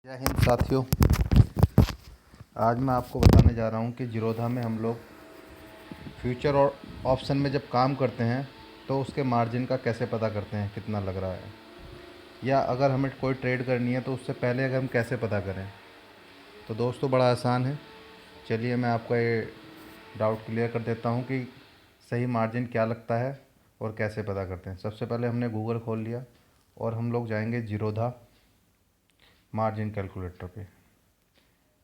जय हिंद साथियों। आज मैं आपको बताने जा रहा हूँ कि जीरोधा में हम लोग फ्यूचर और ऑप्शन में जब काम करते हैं तो उसके मार्जिन का कैसे पता करते हैं कितना लग रहा है, या अगर हमें कोई ट्रेड करनी है तो उससे पहले अगर हम कैसे पता करें। तो दोस्तों बड़ा आसान है। चलिए मैं आपका ये डाउट क्लियर कर देता हूँ कि सही मार्जिन क्या लगता है और कैसे पता करते हैं। सबसे पहले हमने गूगल खोल लिया और हम लोग जाएंगे जीरोधा मार्जिन कैलकुलेटर पे।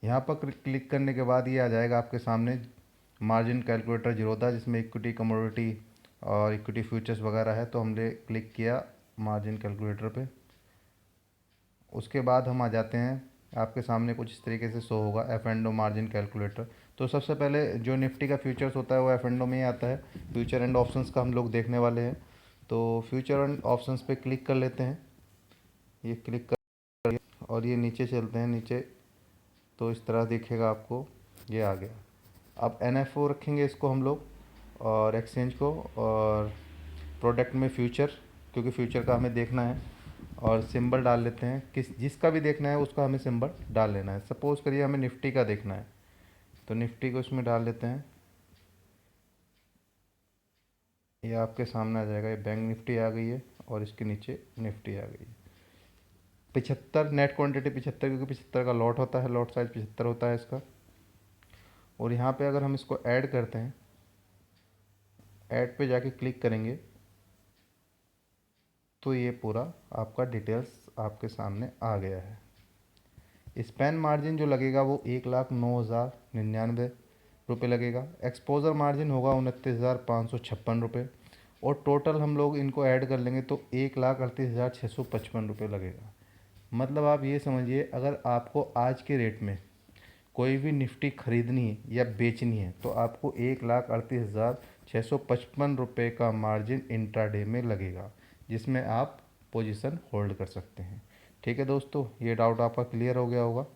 यहाँ पर क्लिक करने के बाद ये आ जाएगा आपके सामने मार्जिन कैलकुलेटर जीरोधा, जिसमें इक्विटी, कमोडिटी और इक्विटी फ्यूचर्स वगैरह है। तो हमने क्लिक किया मार्जिन कैलकुलेटर पे। उसके बाद हम आ जाते हैं, आपके सामने कुछ इस तरीके से शो होगा F and O margin calculator. तो सबसे पहले जो निफ्टी का फ्यूचर्स होता है वो एफ एंड ओ में ही आता है। फ्यूचर एंड ऑप्शंस का हम लोग देखने वाले हैं, तो फ्यूचर एंड ऑप्शंस पे क्लिक कर लेते हैं। ये क्लिक कर और ये नीचे चलते हैं। नीचे तो इस तरह दिखेगा आपको, ये आ गया। अब एन एफ ओ रखेंगे इसको हम लोग, और एक्सचेंज को, और प्रोडक्ट में फ्यूचर, क्योंकि फ्यूचर का हमें देखना है। और सिंबल डाल लेते हैं, जिसका भी देखना है उसका हमें सिंबल डाल लेना है। सपोज़ करिए हमें निफ्टी का देखना है तो निफ्टी को इसमें डाल लेते हैं। ये आपके सामने आ जाएगा, ये बैंक निफ्टी आ गई है और इसके नीचे निफ्टी आ गई है। 75 नेट क्वांटिटी 75, क्योंकि 75 का लॉट होता है, लॉट साइज 75 होता है इसका। और यहाँ पे अगर हम इसको ऐड करते हैं, ऐड पे जाके क्लिक करेंगे तो ये पूरा आपका डिटेल्स आपके सामने आ गया है। स्पैन मार्जिन जो लगेगा वो 1,09,099 रुपये लगेगा। एक्सपोजर मार्जिन होगा 29,556 रुपये। और टोटल हम लोग इनको ऐड कर लेंगे तो 1,38,655 रुपये लगेगा। मतलब आप ये समझिए, अगर आपको आज के रेट में कोई भी निफ्टी खरीदनी है या बेचनी है तो आपको 1,38,655 रुपये का मार्जिन इंट्राडे में लगेगा, जिसमें आप पोजीशन होल्ड कर सकते हैं। ठीक है दोस्तों, ये डाउट आपका क्लियर हो गया होगा।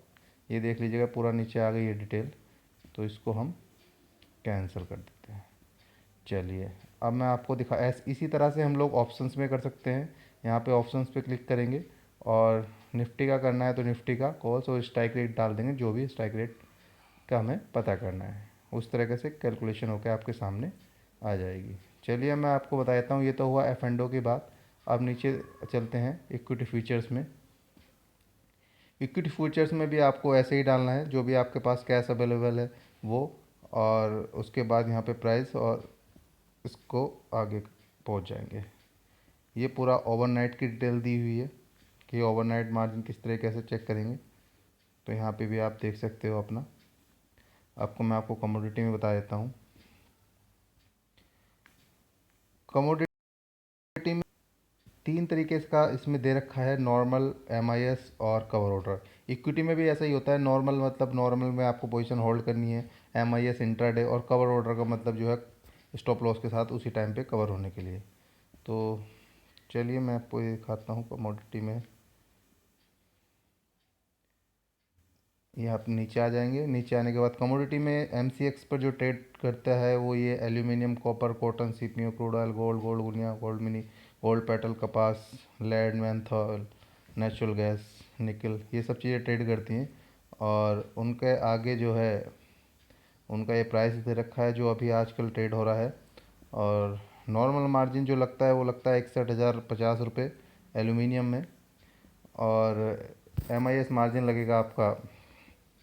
ये देख लीजिएगा, पूरा नीचे आ गई है डिटेल। तो इसको हम कैंसिल कर देते हैं। चलिए अब मैं आपको इसी तरह से हम लोग ऑप्शंस में कर सकते हैं। यहाँ पे ऑप्शंस पे क्लिक करेंगे और निफ्टी का करना है तो निफ्टी का कॉल्स और स्ट्राइक रेट डाल देंगे, जो भी स्ट्राइक रेट का हमें पता करना है। उस तरीके से कैलकुलेशन होकर आपके सामने आ जाएगी। चलिए मैं आपको बता देता हूँ, ये तो हुआ एफ एंड ओ की बात। अब नीचे चलते हैं इक्विटी फ्यूचर्स में। इक्विटी फ्यूचर्स में भी आपको ऐसे ही डालना है, जो भी आपके पास कैश अवेलेबल है वो, और उसके बाद यहाँ पे प्राइस, और इसको आगे पहुँच जाएंगे। ये पूरा ओवरनाइट की डिटेल दी हुई है कि ओवरनाइट मार्जिन किस तरीके से चेक करेंगे। तो यहाँ पे भी आप देख सकते हो अपना। आपको कमोडिटी में बता देता हूँ। कमोडिटी में तीन तरीके का इसमें दे रखा है, नॉर्मल, एमआईएस और कवर ऑर्डर। इक्विटी में भी ऐसा ही होता है। नॉर्मल मतलब नॉर्मल में आपको पोजीशन होल्ड करनी है, एमआईएस इंट्राडे, और कवर ऑर्डर का मतलब जो है स्टॉप लॉस के साथ उसी टाइम पे कवर होने के लिए। तो चलिए मैं आपको ये दिखाता हूँ कमोडिटी में। ये आप नीचे आ जाएंगे। नीचे आने के बाद कमोडिटी में एमसीएक्स पर जो ट्रेड करता है वो ये aluminium, copper, cotton, CPU, crude oil, gold, gold guinea, gold mini, gold petal, कपास, lead, menthol, natural gas, nickel, ये सब चीज़ें ट्रेड करती हैं। और उनके आगे जो है उनका ये प्राइस दे रखा है जो अभी आजकल ट्रेड हो रहा है। और नॉर्मल मार्जिन जो लगता है वो लगता है 61,050 रुपये एल्यूमिनियम में। और एमआईएस मार्जिन लगेगा आपका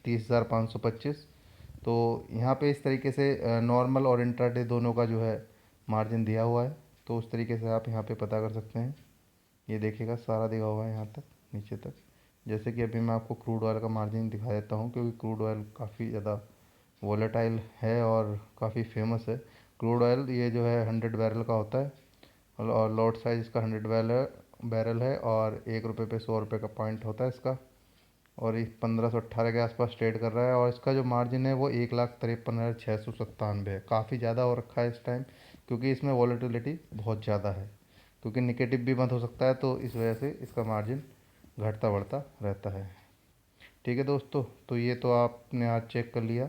30,525। तो यहाँ पे इस तरीके से नॉर्मल और इंट्राडे दोनों का जो है मार्जिन दिया हुआ है। तो उस तरीके से आप यहाँ पे पता कर सकते हैं। ये देखिएगा सारा दिया हुआ है यहाँ तक, नीचे तक। जैसे कि अभी मैं आपको क्रूड ऑयल का मार्जिन दिखा देता हूँ, क्योंकि क्रूड ऑयल काफ़ी ज़्यादा वोलेटाइल है और काफ़ी फेमस है। क्रूड ऑयल ये जो है 100 बैरल का होता है, और लॉट साइज इसका 100 बैरल है, और 1 रुपये पे 100 रुपये का पॉइंट होता है इसका। और ये 1518 के आसपास ट्रेड कर रहा है, और इसका जो मार्जिन है वो 1,53,697 है। काफ़ी ज़्यादा हो रखा है इस टाइम, क्योंकि इसमें वॉलेटिलिटी बहुत ज़्यादा है, क्योंकि निगेटिव भी मत हो सकता है, तो इस वजह से इसका मार्जिन घटता बढ़ता रहता है। ठीक है दोस्तों, तो ये तो आपने आज चेक कर लिया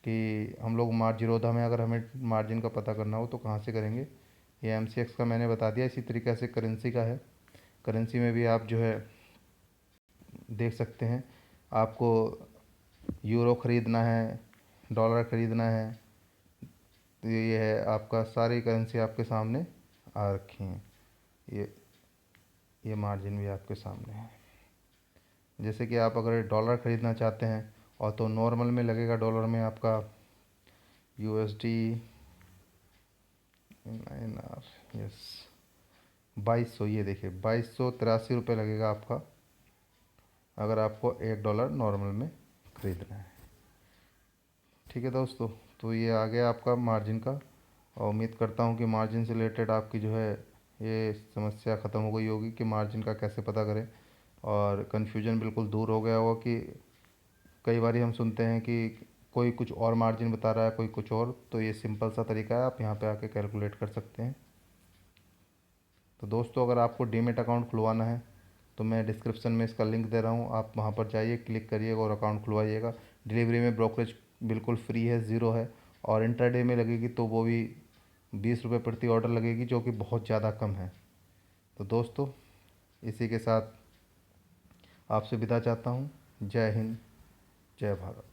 कि हम लोग जीरोधा में अगर हमें मार्जिन का पता करना हो तो कहाँ से करेंगे। ये एमसीएक्स का मैंने बता दिया। इसी तरीके से करेंसी का है। करेंसी में भी आप जो है देख सकते हैं आपको यूरो ख़रीदना है, डॉलर ख़रीदना है, तो ये है आपका, सारी करेंसी आपके सामने आ रखी हैं। ये मार्जिन भी आपके सामने है। जैसे कि आप अगर डॉलर ख़रीदना चाहते हैं और तो नॉर्मल में लगेगा, डॉलर में आपका USD INR, यस 2200, ये देखिए 2283 रुपये लगेगा आपका, अगर आपको $1 नॉर्मल में ख़रीदना है। ठीक है दोस्तों, तो ये आ गया आपका मार्जिन का, और उम्मीद करता हूँ कि मार्जिन से रिलेटेड आपकी जो है ये समस्या ख़त्म हो गई होगी कि मार्जिन का कैसे पता करें, और कन्फ्यूजन बिल्कुल दूर हो गया होगा कि कई बार हम सुनते हैं कि कोई कुछ और मार्जिन बता रहा है, कोई कुछ और। तो ये सिंपल सा तरीका है, आप यहाँ पे आके कैलकुलेट कर सकते हैं। तो दोस्तों, अगर आपको डीमेट अकाउंट खुलवाना है तो मैं डिस्क्रिप्शन में इसका लिंक दे रहा हूँ, आप वहाँ पर जाइए, क्लिक करिएगा और अकाउंट खुलवाइएगा। डिलीवरी में ब्रोकरेज बिल्कुल फ्री है, ज़ीरो है, और इंटरडे में लगेगी तो वो भी 20 रुपये प्रति ऑर्डर लगेगी, जो कि बहुत ज़्यादा कम है। तो दोस्तों, इसी के साथ आपसे विदा चाहता हूँ। जय हिंद, जय भारत।